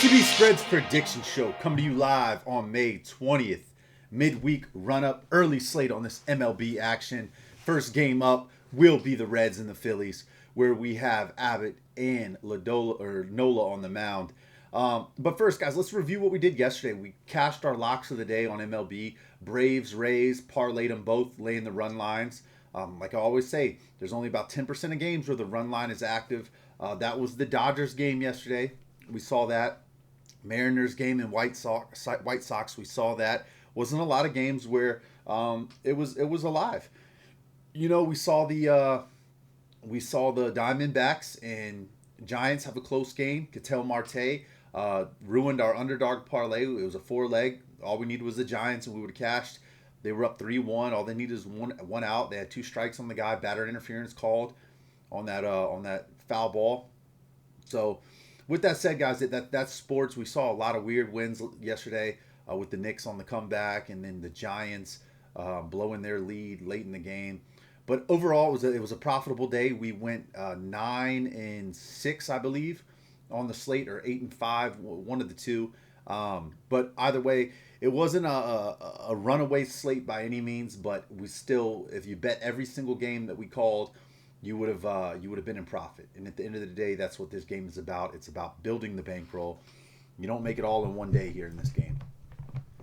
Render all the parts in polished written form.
Otbspreads prediction show coming to you live on May 20th. Midweek run-up, early slate on this MLB action. First game up will be the Reds and the Phillies, where we have Abbott and Nola on the mound. But first, guys, let's review what we did yesterday. We cashed our locks of the day on MLB. Braves, Rays, parlayed them both, laying the run lines. Like I always say, there's only about 10% of games where the run line is active. That was the Dodgers game yesterday. We saw that. Mariners game and White Sox. We saw that. Wasn't a lot of games where it was alive. You know, we saw the Diamondbacks and Giants have a close game. Ketel Marte ruined our underdog parlay. It was a 4-leg. All we needed was the Giants, and we would have cashed. They were up 3-1. All they needed is one out. They had 2 strikes on the guy. Batter interference called on that foul ball. So, with that said, guys, that's sports. We saw a lot of weird wins yesterday with the Knicks on the comeback, and then the Giants blowing their lead late in the game. But overall, it was a profitable day. We went 9-6, I believe, on the slate, or 8-5, one of the two. But either way, it wasn't a runaway slate by any means. But we still, if you bet every single game that we called, you would have been in profit. And at the end of the day, that's what this game is about. It's about building the bankroll. You don't make it all in one day here in this game.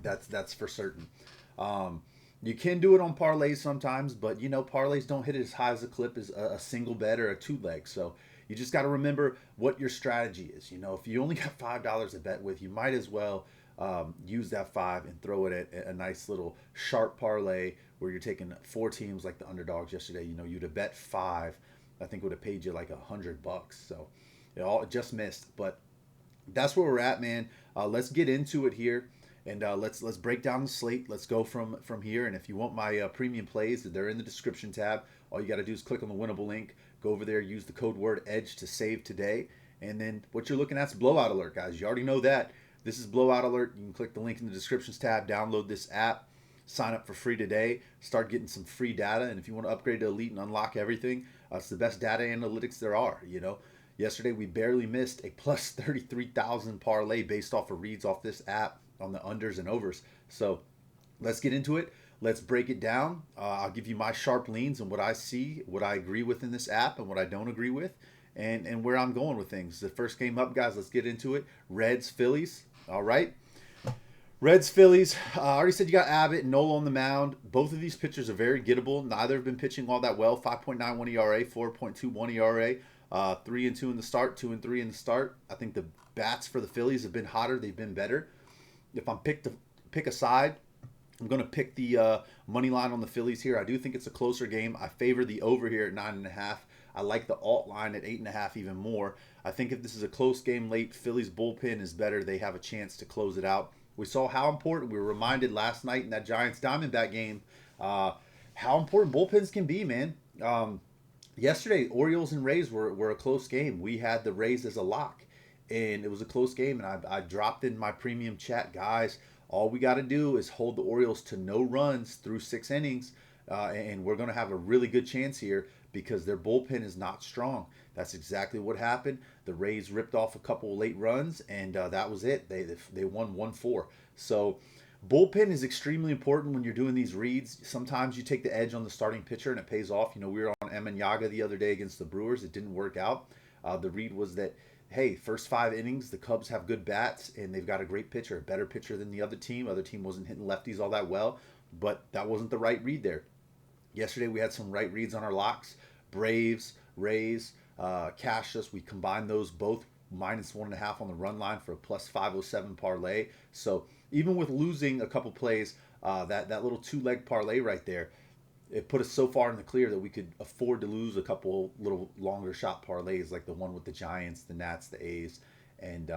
That's for certain. You can do it on parlays sometimes, but you know parlays don't hit as high as a clip as a single bet or a 2-leg. So you just got to remember what your strategy is. You know, if you only got $5 to bet with, you might as well use that 5 and throw it at a nice little sharp parlay where you're taking 4 teams like the underdogs yesterday. You know, you'd have bet 5. I think would have paid you like $100. So it just missed. But that's where we're at, man. Let's get into it here. And let's break down the slate. Let's go from here. And if you want my premium plays, they're in the description tab. All you got to do is click on the Winible link. Go over there, use the code word EDGE to save today. And then what you're looking at is Blowout Alert, guys. You already know that. This is Blowout Alert. You can click the link in the descriptions tab, download this app, sign up for free today, start getting some free data. And if you want to upgrade to Elite and unlock everything, it's the best data analytics there are, you know. Yesterday, we barely missed a plus 33,000 parlay based off of reads off this app on the unders and overs. So let's get into it. Let's break it down. I'll give you my sharp leans and what I see, what I agree with in this app and what I don't agree with, and where I'm going with things. The first game up, guys, let's get into it. Reds, Phillies. All right. Reds, Phillies. I already said you got Abbott and Nola on the mound. Both of these pitchers are very gettable. Neither have been pitching all that well. 5.91 ERA, 4.21 ERA. 3-2 in the start, 2-3 in the start. I think the bats for the Phillies have been hotter. They've been better. If I'm pick a side, I'm going to pick the money line on the Phillies here. I do think it's a closer game. I favor the over here at 9.5. I like the alt line at 8.5 even more. I think if this is a close game late, Phillies bullpen is better. They have a chance to close it out. We saw how important, we were reminded last night in that Giants Diamondback game, how important bullpens can be, man. Yesterday, Orioles and Rays were a close game. We had the Rays as a lock, and it was a close game, and I dropped in my premium chat, guys, all we got to do is hold the Orioles to no runs through 6 innings, and we're going to have a really good chance here because their bullpen is not strong. That's exactly what happened. The Rays ripped off a couple of late runs, and that was it. They won 1-4. So bullpen is extremely important when you're doing these reads. Sometimes you take the edge on the starting pitcher, and it pays off. You know, we were on Emanyaga the other day against the Brewers. It didn't work out. The read was that, hey, first 5 innings, the Cubs have good bats, and they've got a great pitcher, a better pitcher than the other team. Other team wasn't hitting lefties all that well, but that wasn't the right read there. Yesterday, we had some right reads on our locks. Braves, Rays, cashed us. We combined those both minus 1.5 on the run line for a plus 507 parlay. So even with losing a couple plays, that little 2-leg parlay right there, it put us so far in the clear that we could afford to lose a couple little longer shot parlays like the one with the Giants, the Nats, the A's, and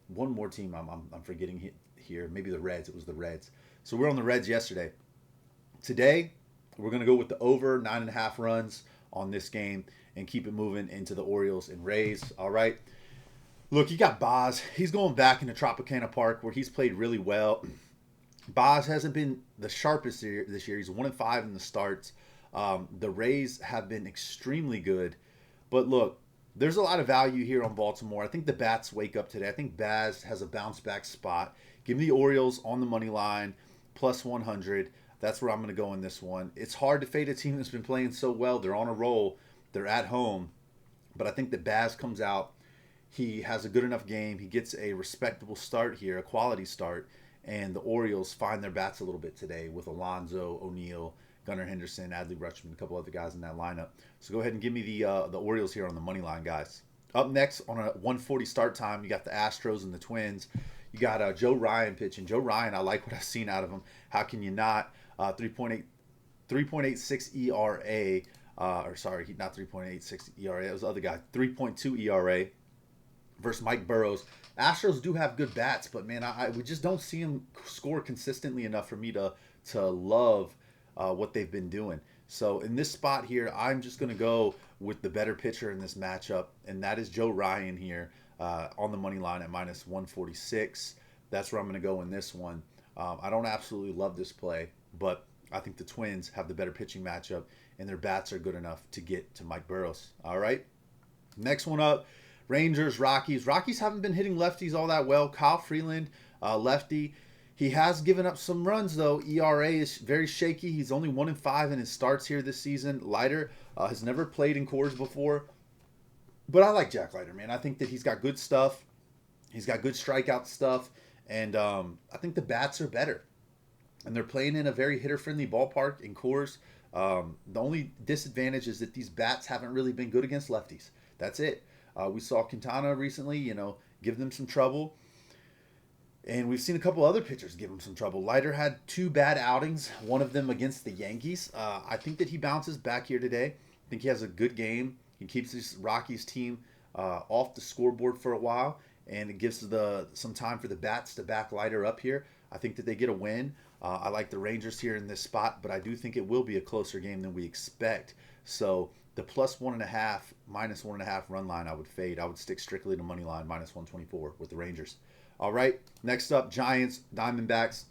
one more team I'm forgetting here. Maybe the Reds. It was the Reds. So we're on the Reds yesterday. Today, we're going to go with the over 9.5 runs on this game and keep it moving into the Orioles and Rays. All right. Look, you got Boz. He's going back into Tropicana Park where he's played really well. Boz hasn't been the sharpest this year. He's 1-5 in the starts. The Rays have been extremely good. But look, there's a lot of value here on Baltimore. I think the Bats wake up today. I think Baz has a bounce back spot. Give me the Orioles on the money line, plus 100. That's where I'm going to go in this one. It's hard to fade a team that's been playing so well. They're on a roll. They're at home. But I think that Baz comes out. He has a good enough game. He gets a respectable start here, a quality start. And the Orioles find their bats a little bit today with Alonso, O'Neill, Gunnar Henderson, Adley Rutschman, a couple other guys in that lineup. So go ahead and give me the Orioles here on the money line, guys. Up next on a 1:40 start time, you got the Astros and the Twins. You got Joe Ryan pitching. Joe Ryan, I like what I've seen out of him. How can you not? 3.86 ERA. Not 3.86 ERA. That was the other guy. 3.2 ERA versus Mike Burrows. Astros do have good bats, but man, we just don't see him score consistently enough for me to love what they've been doing. So in this spot here, I'm just going to go with the better pitcher in this matchup, and that is Joe Ryan here on the money line at minus 146. That's where I'm going to go in this one. I don't absolutely love this play, but I think the Twins have the better pitching matchup, and their bats are good enough to get to Mike Burrows. All right. Next one up, Rangers, Rockies. Rockies haven't been hitting lefties all that well. Kyle Freeland, lefty. He has given up some runs, though. ERA is very shaky. He's only 1-5 in his starts here this season. Leiter has never played in Coors before. But I like Jack Leiter, man. I think that he's got good stuff. He's got good strikeout stuff. And I think the bats are better. And they're playing in a very hitter-friendly ballpark in Coors. The only disadvantage is that these bats haven't really been good against lefties. That's it. We saw Quintana recently, give them some trouble. And we've seen a couple other pitchers give him some trouble. Leiter had 2 bad outings, one of them against the Yankees. I think that he bounces back here today. I think he has a good game. He keeps this Rockies team off the scoreboard for a while, and it gives some time for the bats to back Leiter up here. I think that they get a win. I like the Rangers here in this spot, but I do think it will be a closer game than we expect. So the plus 1.5, minus 1.5 run line, I would fade. I would stick strictly to money line, minus 124 with the Rangers. All right, next up, Giants, Diamondbacks.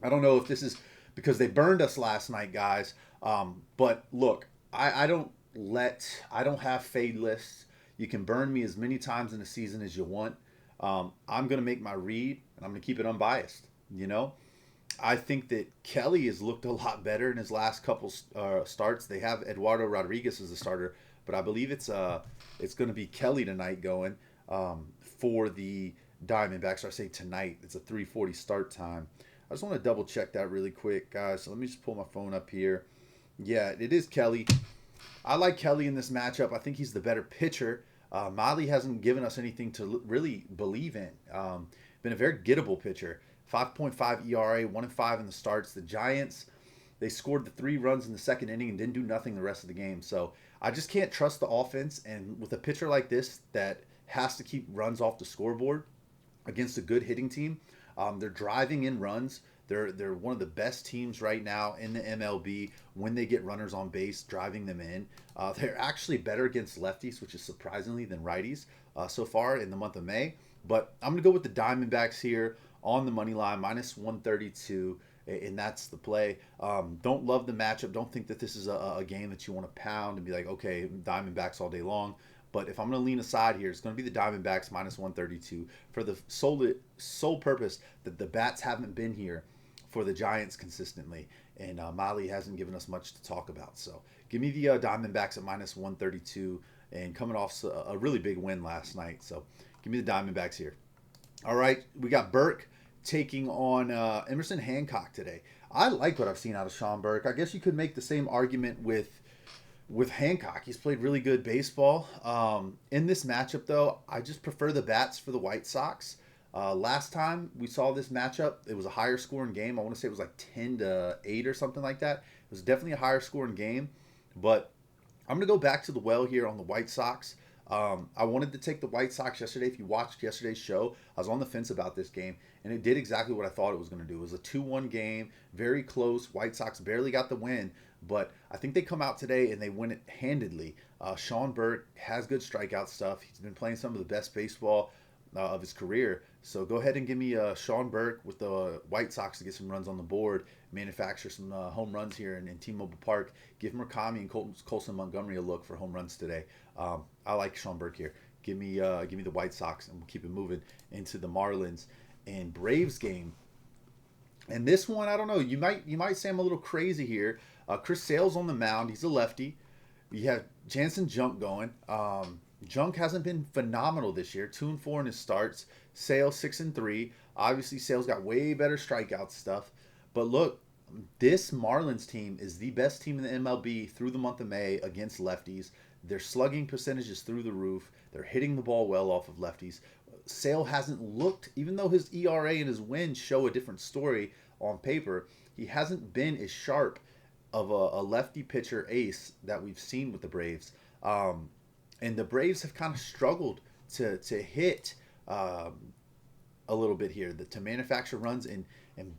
I don't know if this is because they burned us last night, guys. But look, I don't have fade lists. You can burn me as many times in the season as you want. I'm going to make my read, and I'm going to keep it unbiased. I think that Kelly has looked a lot better in his last couple starts. They have Eduardo Rodriguez as a starter, but I believe it's going to be Kelly tonight going for the Diamondbacks. Or I say tonight. It's a 3:40 start time. I just want to double check that really quick, guys. So let me just pull my phone up here. Yeah, it is Kelly. I like Kelly in this matchup. I think he's the better pitcher. Miley hasn't given us anything to really believe in. Been a very gettable pitcher. 5.5 ERA, 1-5 in the starts. The Giants, they scored the 3 runs in the second inning and didn't do nothing the rest of the game. So I just can't trust the offense. And with a pitcher like this that has to keep runs off the scoreboard against a good hitting team, they're driving in runs. They're one of the best teams right now in the MLB when they get runners on base, driving them in. They're actually better against lefties, which is surprisingly, than righties so far in the month of May. But I'm going to go with the Diamondbacks here on the money line, minus 132, and that's the play. Don't love the matchup. Don't think that this is a game that you want to pound and be like, okay, Diamondbacks all day long. But if I'm going to lean aside here, it's going to be the Diamondbacks minus 132 for the sole purpose that the bats haven't been here for the Giants consistently. And Miley hasn't given us much to talk about. So give me the Diamondbacks at minus 132 and coming off a really big win last night. So give me the Diamondbacks here. All right, we got Burke taking on Emerson Hancock today. I like what I've seen out of Sean Burke. I guess you could make the same argument with Hancock. He's played really good baseball. In this matchup, though, I just prefer the bats for the White Sox. Last time we saw this matchup, it was a higher scoring game. I want to say it was like 10-8 or something like that. It was definitely a higher scoring game, but I'm going to go back to the well here on the White Sox. I wanted to take the White Sox yesterday. If you watched yesterday's show, I was on the fence about this game, and it did exactly what I thought it was going to do. It was a 2-1 game, very close. White Sox barely got the win, but I think they come out today and they win it handedly. Sean Burke has good strikeout stuff. He's been playing some of the best baseball of his career. So go ahead and give me Sean Burke with the White Sox to get some runs on the board, manufacture some home runs here in T-Mobile Park. Give Murakami and Colson Montgomery a look for home runs today. I like Sean Burke here. Give me the White Sox, and we'll keep it moving into the Marlins and Braves game. And this one, I don't know. You might say I'm a little crazy here. Chris Sale's on the mound. He's a lefty. You have Jansen Junk going. Junk hasn't been phenomenal this year. 2-4 in his starts. Sale 6-3. Obviously, Sale's got way better strikeout stuff. But look, this Marlins team is the best team in the MLB through the month of May against lefties. Their slugging percentage is through the roof. They're hitting the ball well off of lefties. Sale hasn't looked, even though his ERA and his wins show a different story on paper, he hasn't been as sharp of a lefty pitcher ace that we've seen with the Braves. And the Braves have kind of struggled to hit a little bit here, to manufacture runs and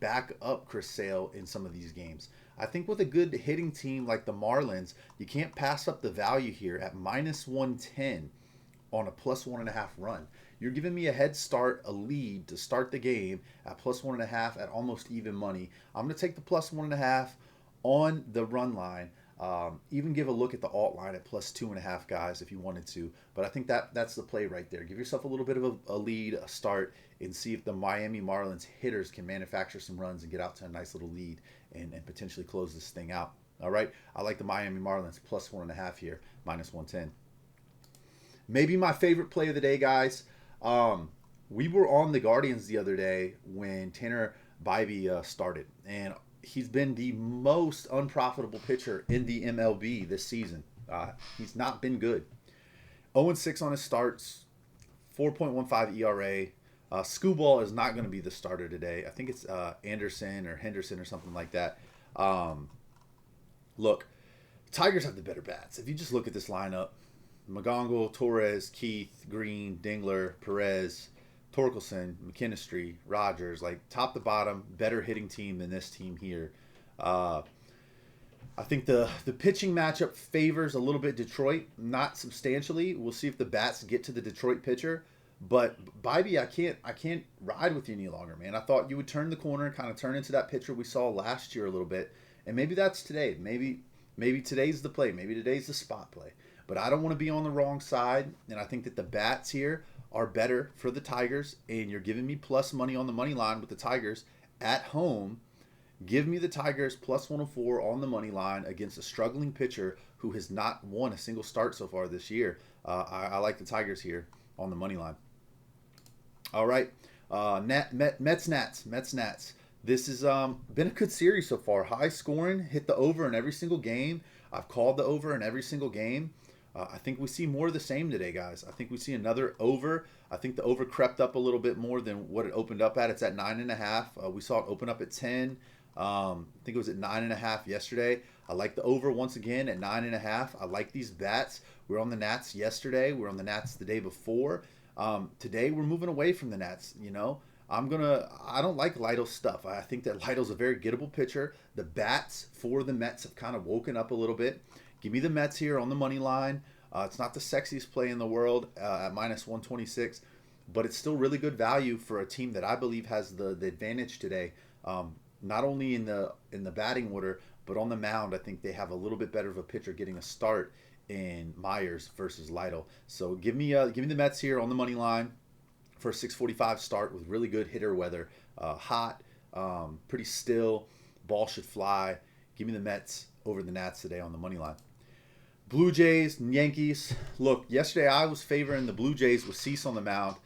back up Chris Sale in some of these games. I think with a good hitting team like the Marlins, you can't pass up the value here at -110 on a +1.5 run. You're giving me a head start, a lead to start the game at +1.5 at almost even money. I'm going to take the +1.5 on the run line. Even give a look at the alt line at +2.5, guys, if you wanted to. But I think that's the play right there. Give yourself a little bit of a lead, a start, and see if the Miami Marlins hitters can manufacture some runs and get out to a nice little lead and potentially close this thing out. All right, I like the Miami Marlins +1.5 here, -110. Maybe my favorite play of the day, guys. We were on the Guardians the other day when Tanner Bybee started, and he's been the most unprofitable pitcher in the MLB this season. He's not been good. 0-6 on his starts, 4.15 ERA. Skubal is not going to be the starter today. I think it's Anderson or Henderson or something like that. Look, Tigers have the better bats. If you just look at this lineup, McGonagall, Torres, Keith, Green, Dingler, Perez, Torkelson, McKinstry, Rogers, like top to bottom, better hitting team than this team here. I think the pitching matchup favors a little bit Detroit, not substantially. We'll see if the bats get to the Detroit pitcher. But Bybee, I can't ride with you any longer, man. I thought you would turn the corner and kind of turn into that pitcher we saw last year a little bit. And maybe that's today. Maybe today's the play. Maybe today's the spot play. But I don't want to be on the wrong side. And I think that the bats here are better for the Tigers. And you're giving me plus money on the money line with the Tigers at home. Give me the Tigers +104 on the money line against a struggling pitcher who has not won a single start so far this year. I like the Tigers here on the money line. All right, Mets Nats. This has been a good series so far. High scoring, hit the over in every single game. I've called the over in every single game. I think we see more of the same today, guys. I think we see another over. I think the over crept up a little bit more than what it opened up at. It's at 9.5. We saw it open up at 10. I think it was at 9.5 yesterday. I like the over once again at 9.5. I like these bats. We were on the Nats yesterday. We were on the Nats the day before. Today we're moving away from the Nats. You know, I don't like Lytle's stuff. I think that Lytle's a very gettable pitcher. The bats for the Mets have kind of woken up a little bit. Give me the Mets here on the money line. It's not the sexiest play in the world at -126, but it's still really good value for a team that I believe has the advantage today. Not only in the batting order, but on the mound, I think they have a little bit better of a pitcher getting a start in Myers versus Lytle. So give me the Mets here on the money line for a 6:45 start with really good hitter weather. Hot, pretty still, ball should fly. Give me the Mets over the Nats today on the money line. Blue Jays and Yankees. Look, yesterday I was favoring the Blue Jays with Cease on the mound.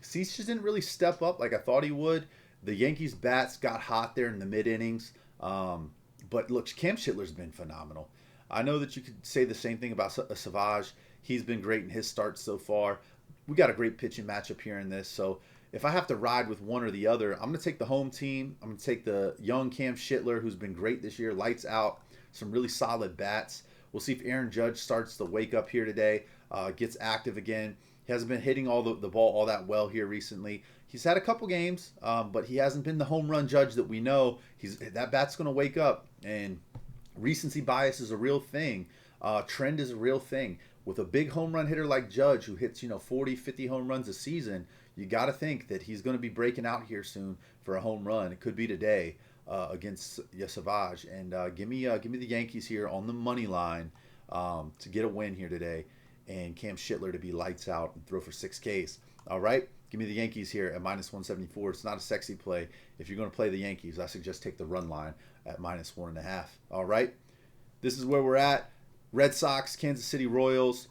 Cease just didn't really step up like I thought he would. The Yankees bats got hot there in the mid innings. But look, Cam Schindler's been phenomenal. I know that you could say the same thing about Savage. He's been great in his starts so far. We got a great pitching matchup here in this. So if I have to ride with one or the other, I'm going to take the home team. I'm going to take the young Cam Schindler, who's been great this year. Lights out. Some really solid bats. We'll see if Aaron Judge starts to wake up here today, gets active again. He hasn't been hitting all the ball all that well here recently. He's had a couple games, but he hasn't been the home run judge that we know. That bat's going to wake up, and recency bias is a real thing. Trend is a real thing. With a big home run hitter like Judge, who hits 40, 50 home runs a season, you got to think that he's going to be breaking out here soon for a home run. It could be today against Savage. And give me the Yankees here on the money line to get a win here today, and Cam Shittler to be lights out and throw for 6Ks. All right, give me the Yankees here at -174. It's not a sexy play. If you're going to play the Yankees, I suggest take the run line at -1.5. All right, this is where we're at. Red Sox, Kansas City Royals.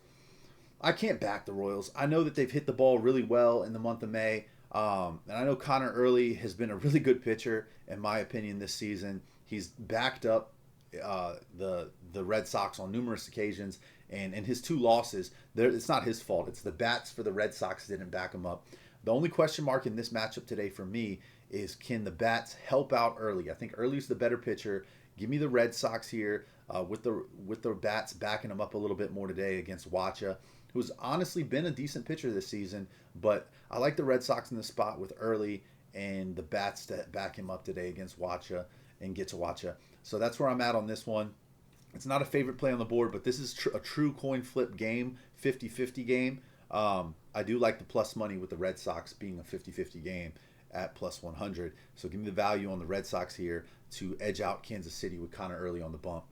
I can't back the Royals. I know that they've hit the ball really well in the month of May. And I know Connor Early has been a really good pitcher, in my opinion, this season. He's backed up the Red Sox on numerous occasions. And in his 2 losses, it's not his fault. It's the bats for the Red Sox didn't back him up. The only question mark in this matchup today for me is, can the bats help out Early? I think Early's the better pitcher. Give me the Red Sox here with the bats backing him up a little bit more today against Wacha, who's honestly been a decent pitcher this season. But I like the Red Sox in the spot with Early and the bats to back him up today against Wacha and get to Wacha. So that's where I'm at on this one. It's not a favorite play on the board, but this is a true coin flip game, 50-50 game. I do like the plus money with the Red Sox being a 50-50 game at +100. So give me the value on the Red Sox here to edge out Kansas City with Connor Early on the bump.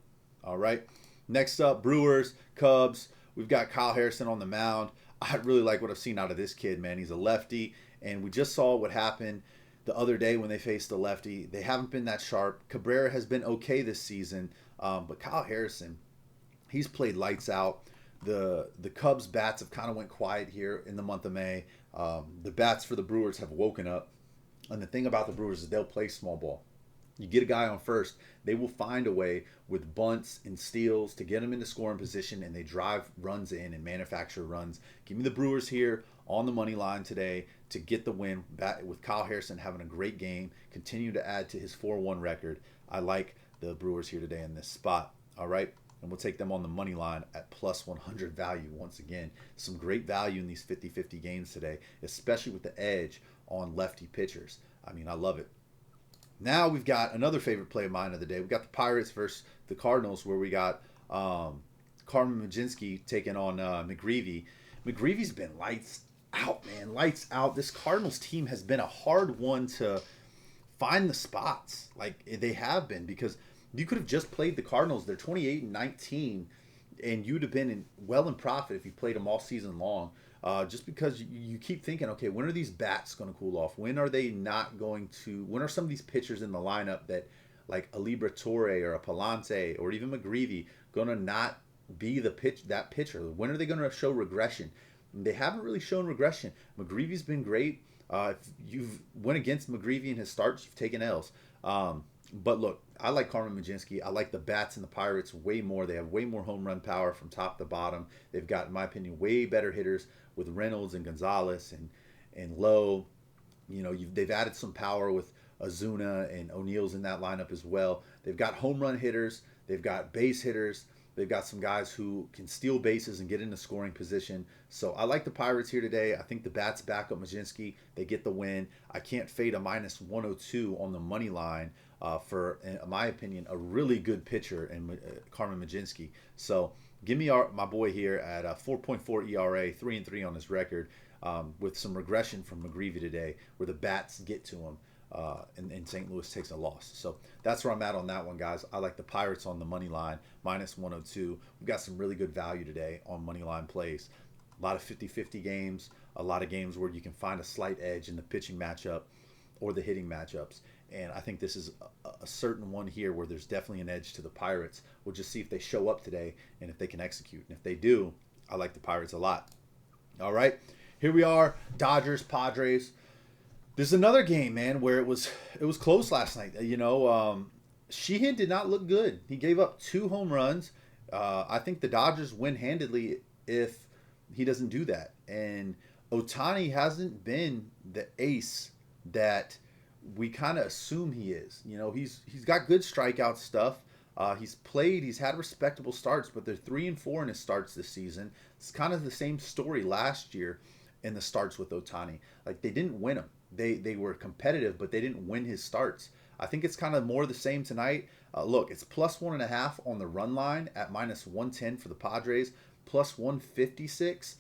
All right. Next up, Brewers, Cubs. We've got Kyle Harrison on the mound. I really like what I've seen out of this kid, man. He's a lefty, and we just saw what happened the other day when they faced the lefty. They haven't been that sharp. Cabrera has been okay this season, but Kyle Harrison, he's played lights out. The Cubs bats have kind of went quiet here in the month of May. The bats for the Brewers have woken up, and the thing about the Brewers is they'll play small ball. You get a guy on first, they will find a way with bunts and steals to get him into scoring position, and they drive runs in and manufacture runs. Give me the Brewers here on the money line today to get the win, with Kyle Harrison having a great game, continue to add to his 4-1 record. I like the Brewers here today in this spot. All right, and we'll take them on the money line at +100 value once again. Some great value in these 50-50 games today, especially with the edge on lefty pitchers. I mean, I love it. Now we've got another favorite play of mine of the day. We've got the Pirates versus the Cardinals, where we got Carmen Mlodzinski taking on McGreevy. McGreevy's been lights out, man. Lights out. This Cardinals team has been a hard one to find the spots. Like, they have been, because you could have just played the Cardinals. They're 28-19, and you'd have been well in profit if you played them all season long. Just because you keep thinking, okay, when are these bats going to cool off? When are they not going to? When are some of these pitchers in the lineup that, like a Liberatore or a Palante or even McGreevy, going to not be that pitcher? When are they going to show regression? They haven't really shown regression. McGreevy's been great. If you've went against McGreevy in his starts, you've taken L's. But look, I like Carmen Mlodzinski. I like the bats and the Pirates way more. They have way more home run power from top to bottom. They've got, in my opinion, way better hitters with Reynolds and Gonzalez and Lowe. They've added some power with Ozuna, and O'Neill's in that lineup as well. They've got home run hitters. They've got base hitters. They've got some guys who can steal bases and get into scoring position. So I like the Pirates here today. I think the bats back up Mlodzinski. They get the win. I can't fade a -102 on the money line for, in my opinion, a really good pitcher in Carmen Mlodzinski. So give me my boy here at a 4.4 ERA, 3-3 on his record, with some regression from McGreevy today, where the bats get to him. And St. Louis takes a loss. So that's where I'm at on that one, guys. I like the Pirates on the money line, -102. We've got some really good value today on money line plays. A lot of 50-50 games, a lot of games where you can find a slight edge in the pitching matchup or the hitting matchups. And I think this is a certain one here where there's definitely an edge to the Pirates. We'll just see if they show up today and if they can execute. And if they do, I like the Pirates a lot. All right, here we are, Dodgers, Padres. This is another game, man, where it was close last night. Sheehan did not look good. He gave up 2 home runs. I think the Dodgers win handedly if he doesn't do that. And Ohtani hasn't been the ace that we kind of assume he is. He's got good strikeout stuff. He's had respectable starts, but they're 3-4 in his starts this season. It's kind of the same story last year in the starts with Ohtani. Like, they didn't win them. They were competitive, but they didn't win his starts. I think it's kind of more the same tonight. Look, it's plus 1.5 on the run line at minus 110 for the Padres, plus 156.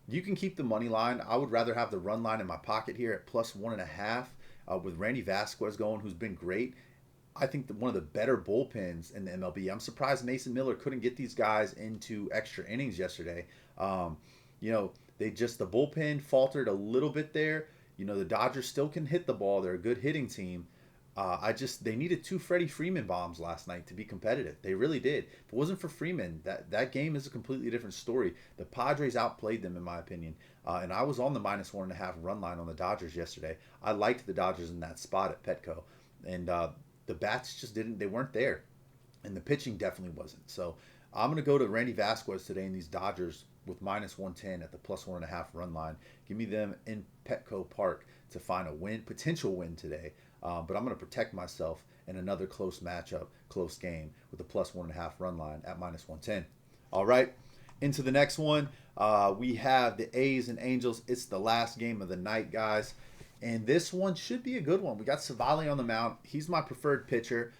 You can keep the money line. I would rather have the run line in my pocket here at plus 1.5 with Randy Vasquez going, who's been great. I think one of the better bullpens in the MLB. I'm surprised Mason Miller couldn't get these guys into extra innings yesterday. The bullpen faltered a little bit there. The Dodgers still can hit the ball. They're a good hitting team. They needed 2 Freddie Freeman bombs last night to be competitive. They really did. If it wasn't for Freeman, that game is a completely different story. The Padres outplayed them, in my opinion. And I was on the minus 1.5 run line on the Dodgers yesterday. I liked the Dodgers in that spot at Petco. And the bats just they weren't there. And the pitching definitely wasn't. So I'm going to go to Randy Vasquez today in these Dodgers with minus 110 at the plus 1.5 run line. Give me them in Petco Park to find a potential win today. But I'm going to protect myself in another close matchup, close game with the plus 1.5 run line at minus 110. All right, into the next one. We have the A's and Angels. It's the last game of the night, guys. And this one should be a good one. We got Savali on the mound. He's my preferred pitcher.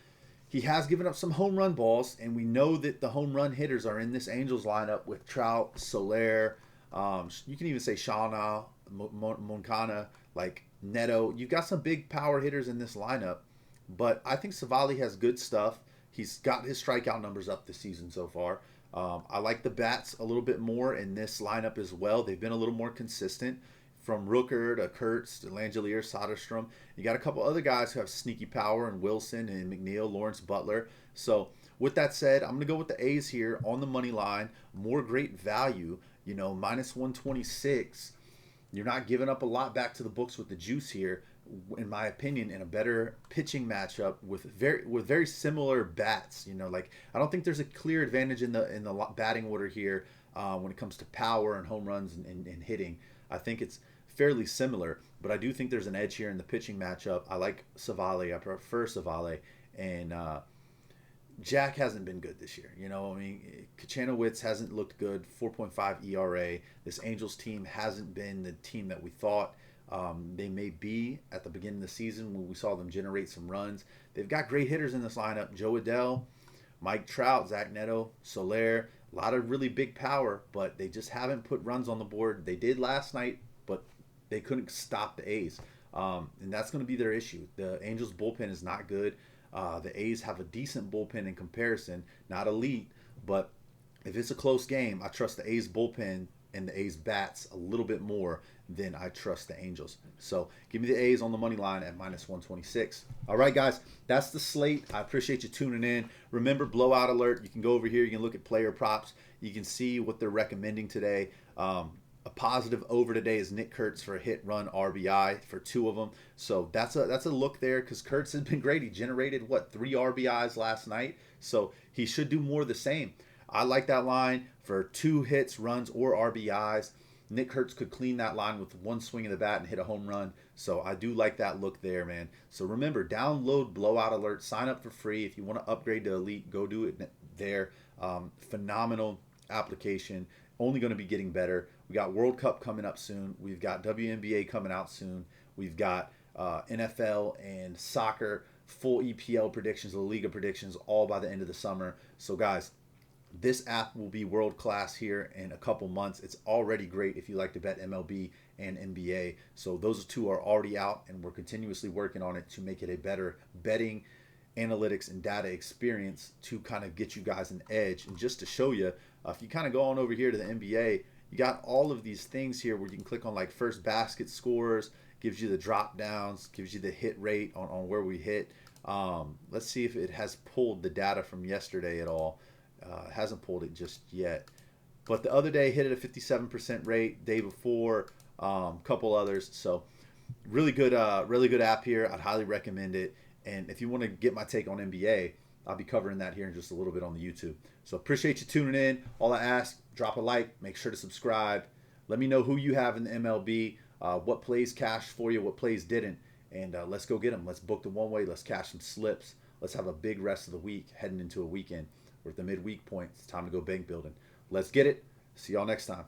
He has given up some home run balls, and we know that the home run hitters are in this Angels lineup with Trout, Soler. You can even say Shauna, Moncana, like Neto. You've got some big power hitters in this lineup, but I think Savali has good stuff. He's got his strikeout numbers up this season so far. I like the bats a little bit more in this lineup as well. They've been a little more consistent. From Rooker to Kurtz to Langelier, Soderstrom. You got a couple other guys who have sneaky power in Wilson and McNeil, Lawrence Butler. So with that said, I'm going to go with the A's here on the money line. More great value, minus 126. You're not giving up a lot back to the books with the juice here, in my opinion, in a better pitching matchup with very similar bats. I don't think there's a clear advantage in the batting order here when it comes to power and home runs and hitting. I think it's fairly similar, but I do think there's an edge here in the pitching matchup. I like Savali. I prefer Savali. And Jack hasn't been good this year. Kachanowicz hasn't looked good, 4.5 ERA. This Angels team hasn't been the team that we thought they may be at the beginning of the season when we saw them generate some runs. They've got great hitters in this lineup. Joe Adell, Mike Trout, Zach Neto, Soler. A lot of really big power, but they just haven't put runs on the board. They did last night, but they couldn't stop the A's. And that's going to be their issue. The Angels' bullpen is not good. The A's have a decent bullpen in comparison, not elite, but if it's a close game, I trust the A's bullpen and the A's bats a little bit more than I trust the Angels. So give me the A's on the money line at minus 126. All right, guys, that's the slate. I appreciate you tuning in. Remember, blowout alert. You can go over here. You can look at player props. You can see what they're recommending today. A positive over today is Nick Kurtz for a hit, run, RBI for 2 of them. So that's a look there because Kurtz has been great. He generated, 3 RBIs last night. So he should do more of the same. I like that line for 2 hits, runs, or RBIs. Nick Kurtz could clean that line with 1 swing of the bat and hit a home run. So I do like that look there, man. So remember, download Blowout Alert. Sign up for free. If you want to upgrade to Elite, go do it there. Phenomenal application. Only going to be getting better. We got World Cup coming up soon. We've got WNBA coming out soon. We've got NFL and soccer, full EPL predictions, La Liga predictions, all by the end of the summer. So guys, this app will be world class here in a couple months. It's already great if you like to bet MLB and NBA. So those 2 are already out, and we're continuously working on it to make it a better betting, analytics, and data experience to kind of get you guys an edge. And just to show you, if you kind of go on over here to the NBA, you got all of these things here where you can click on like first basket scores, gives you the drop downs, gives you the hit rate on where we hit. Let's see if it has pulled the data from yesterday at all. Hasn't pulled it just yet, but the other day hit at a 57% rate. Day before, couple others. So really good app here. I'd highly recommend it. And if you want to get my take on NBA, I'll be covering that here in just a little bit on the YouTube. So appreciate you tuning in. All I ask, drop a like, make sure to subscribe. Let me know who you have in the MLB, what plays cashed for you, what plays didn't, and let's go get them. Let's book the one way. Let's cash some slips. Let's have a big rest of the week heading into a weekend. We're at the midweek point. It's time to go bank building. Let's get it. See y'all next time.